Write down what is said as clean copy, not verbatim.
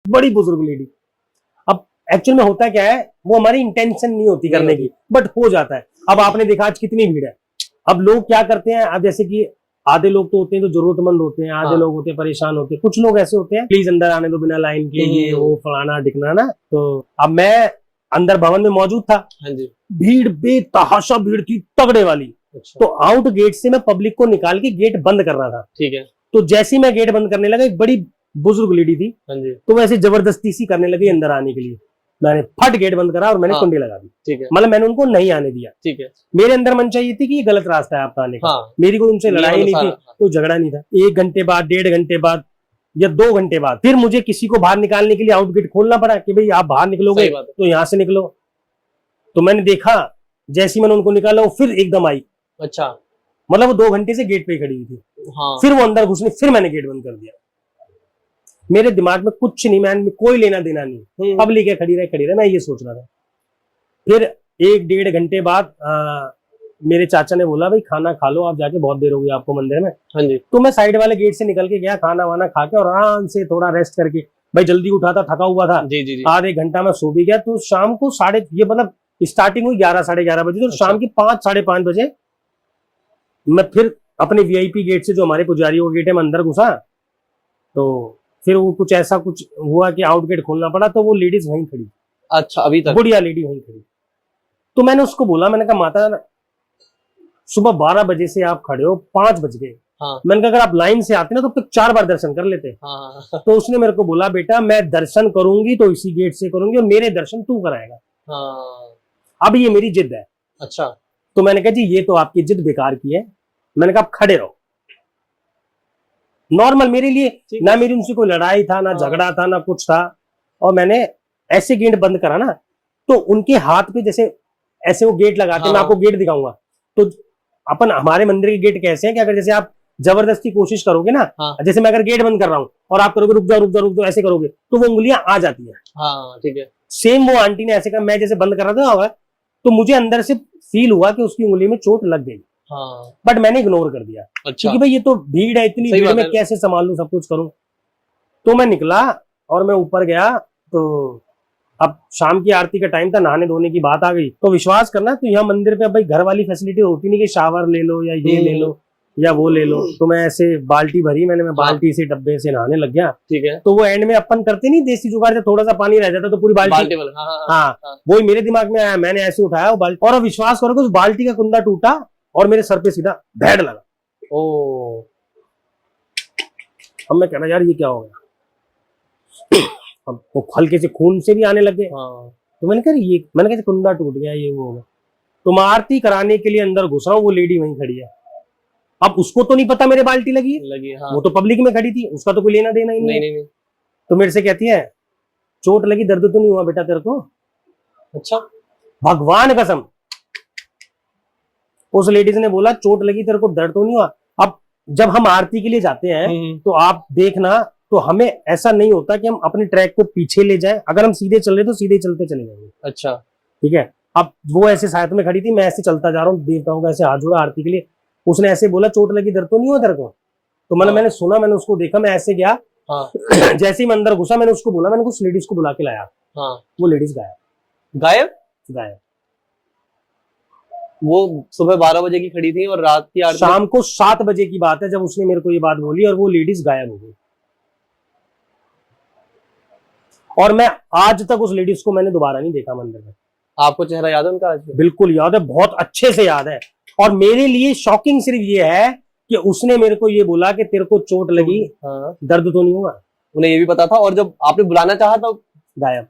बड़ी बुजुर्ग लेडी। अब एक्चुअल में होता क्या है, वो हमारी इंटेंशन नहीं होती करने की, बट हो जाता है। अब आपने देखा आज कितनी भीड़ है। अब लोग क्या करते हैं, अब जैसे कि आधे लोग तो होते हैं जो जरूरतमंद होते हैं, आधे लोग होते हैं परेशान होते हैं, कुछ लोग ऐसे होते हैं प्लीज अंदर आने दो बिना लाइन के, ये वो फलाना ढिकना। तो अब मैं अंदर भवन में मौजूद था। हाँ जी। भीड़ बेतहाशा भीड़ थी, तगड़े वाली। अच्छा। तो आउट गेट से मैं पब्लिक को निकाल के गेट बंद कर रहा था। ठीक है। तो जैसे ही मैं गेट बंद करने लगा, एक बड़ी बुजुर्ग लेडी थी। हाँ जी। तो वैसे जबरदस्ती सी करने लगी अंदर आने के लिए। मैंने फट गेट बंद करा और मैंने कुंडी लगा दी। ठीक है। मतलब मैंने उनको नहीं आने दिया। ठीक है। मेरे अंदर मन चाहिए थी कि ये गलत रास्ता है आपका आने का। मेरी कोई उनसे लड़ाई नहीं थी, कोई झगड़ा नहीं था। 1 घंटे बाद, 1.5 घंटे बाद या 2 घंटे बाद फिर मुझे किसी को बाहर निकालने के लिए आउट गेट खोलना पड़ा कि भाई आप बाहर निकलोगे तो यहाँ से निकलो। तो मैंने देखा, जैसे ही मैंने उनको निकाला वो फिर एकदम आई। अच्छा। मतलब वो 2 घंटे से गेट पे ही खड़ी हुई थी। हाँ। फिर वो अंदर घुसने, फिर मैंने गेट बंद कर दिया। मेरे दिमाग में कुछ नहीं, मैं कोई लेना देना नहीं, पब्लिक है खड़ी रहे, मैं ये सोच रहा था। फिर 1-1.5 घंटे बाद मेरे चाचा ने बोला भाई खाना खा लो आप जाके, बहुत देर हो गई आपको मंदिर में। हाँ जी। तो मैं साइड वाले गेट से निकल के गया, खाना वाना खा के और आराम से थोड़ा रेस्ट करके, भाई जल्दी उठा था, थका हुआ था। जी जी जी। आधे घंटा मैं सो भी गया। तो शाम को ये मतलब स्टार्टिंग हुई 11 साढ़े 11 बजे। तो अच्छा। शाम की 5 साढ़े 5 बजे मैं फिर अपने वीआईपी गेट से, जो हमारे पुजारियों का गेट है, मैं अंदर घुसा। तो फिर वो कुछ ऐसा कुछ हुआ कि आउट गेट खोलना पड़ा, तो वो लेडीज वहीं खड़ी। अच्छा, अभी तक बुढ़िया लेडी वहीं खड़ी। तो मैंने उसको बोला, मैंने कहा माता सुबह 12 बजे से आप खड़े हो, 5 बज गए। हाँ। मैंने कहा अगर आप लाइन से आते ना तो 4 बार दर्शन कर लेते। हाँ। तो उसने मेरे को बोला बेटा मैं दर्शन करूंगी तो इसी गेट से करूंगी और मेरे दर्शन तू कराएगा। हाँ। अब ये मेरी जिद है। अच्छा। तो मैंने कहा जी ये तो आपकी जिद बेकार की है। मैंने कहा आप खड़े रहो। नॉर्मल मेरे लिए, ना मेरी उनसे कोई लड़ाई था, ना झगड़ा था, ना कुछ था। और मैंने ऐसे गेट बंद करा ना, तो उनके हाथ पे जैसे ऐसे वो गेट लगाते। हाँ। मैं आपको गेट दिखाऊंगा। तो अपन हमारे मंदिर के गेट कैसे हैं कि अगर जैसे आप जबरदस्ती कोशिश करोगे ना। हाँ। जैसे मैं अगर गेट बंद कर रहा हूँ और आप करोगे रुक जाओ ऐसे करोगे तो वो उंगलियां आ जाती है। हाँ ठीक है। सेम वो आंटी ने ऐसे कहा, मैं जैसे बंद कर रहा था तो मुझे अंदर से फील हुआ कि उसकी उंगली में चोट लग गई। हाँ। बट मैंने इग्नोर कर दिया। अच्छा। क्योंकि भाई ये तो भीड़ है, इतनी भीड़ में कैसे संभाल लूं, सब कुछ करूं। तो मैं निकला और मैं ऊपर गया। तो अब शाम की आरती का टाइम था, नहाने धोने की बात आ गई। तो विश्वास करना, तो यहाँ मंदिर पे भाई घर वाली फैसिलिटी होती नहीं कि शावर ले लो या ये ले लो या वो ले लो। तो मैं ऐसे बाल्टी भरी, मैं बाल्टी से डब्बे से नहाने लग गया। ठीक है। तो वो एंड में अपन करते नहीं देसी जुगाड़ से, थोड़ा सा पानी रह जाता तो पूरी बाल्टी। हाँ। वही मेरे दिमाग में आया, मैंने ऐसे उठाया वो बाल्टी, और विश्वास करोगे उस बाल्टी का कुंदा टूटा और मेरे सर पे सीधा भेड़ लगा। ओ। अब मैं कह रहा यार ये क्या हो गया। अब वो हल्के से खून से भी आने लग गए। हाँ। तो मैंने कहा कुंदा टूट गया, ये वो होगा। तो मैं आरती कराने के लिए अंदर घुस रहा हूँ, वो लेडी वहीं खड़ी है। अब उसको तो नहीं पता मेरे बाल्टी लगी। हाँ। वो तो पब्लिक में खड़ी थी, उसका तो कोई लेना देना ही नहीं। तो मेरे से कहती है चोट लगी, दर्द तो नहीं हुआ बेटा तेरे को? अच्छा। भगवान कसम उस लेडीज ने बोला चोट लगी तेरे को, दर्द तो नहीं हुआ। अब जब हम आरती के लिए जाते हैं तो आप देखना, तो हमें ऐसा नहीं होता कि हम अपने ट्रैक को पीछे ले जाएं। अगर हम सीधे चल रहे तो सीधे चलते चले जाएंगे। अच्छा ठीक है। अब वो ऐसे साथ में खड़ी थी, मैं ऐसे चलता जा रहा हूँ, देवताओं का ऐसे हाथ जोड़ा आरती के लिए। उसने ऐसे बोला चोट लगी, दर्द तो नहीं हुआ तेरे को? तो मैंने सुना, मैंने उसको देखा, मैं ऐसे गया। हाँ। जैसे ही मैं अंदर घुसा मैंने उसको बोला, मैंने कुछ लेडीज को बुला के लाया। हाँ। वो लेडीज गायब। वो सुबह 12 बजे की खड़ी थी और रात की शाम को 7 बजे की बात है जब उसने मेरे को ये बात बोली, और वो लेडीज गायब हो गई। और मैं आज तक उस लेडीज को मैंने दोबारा नहीं देखा मंदिर में। आपको चेहरा याद है उनका? आज बिल्कुल याद है, बहुत अच्छे से याद है। और मेरे लिए शॉकिंग सिर्फ ये है कि उसने मेरे को ये बोला कि तेरे को चोट लगी। हाँ। दर्द तो नहीं हुआ? उन्हें ये भी पता था, और जब आपने बुलाना चाहा तो गायब।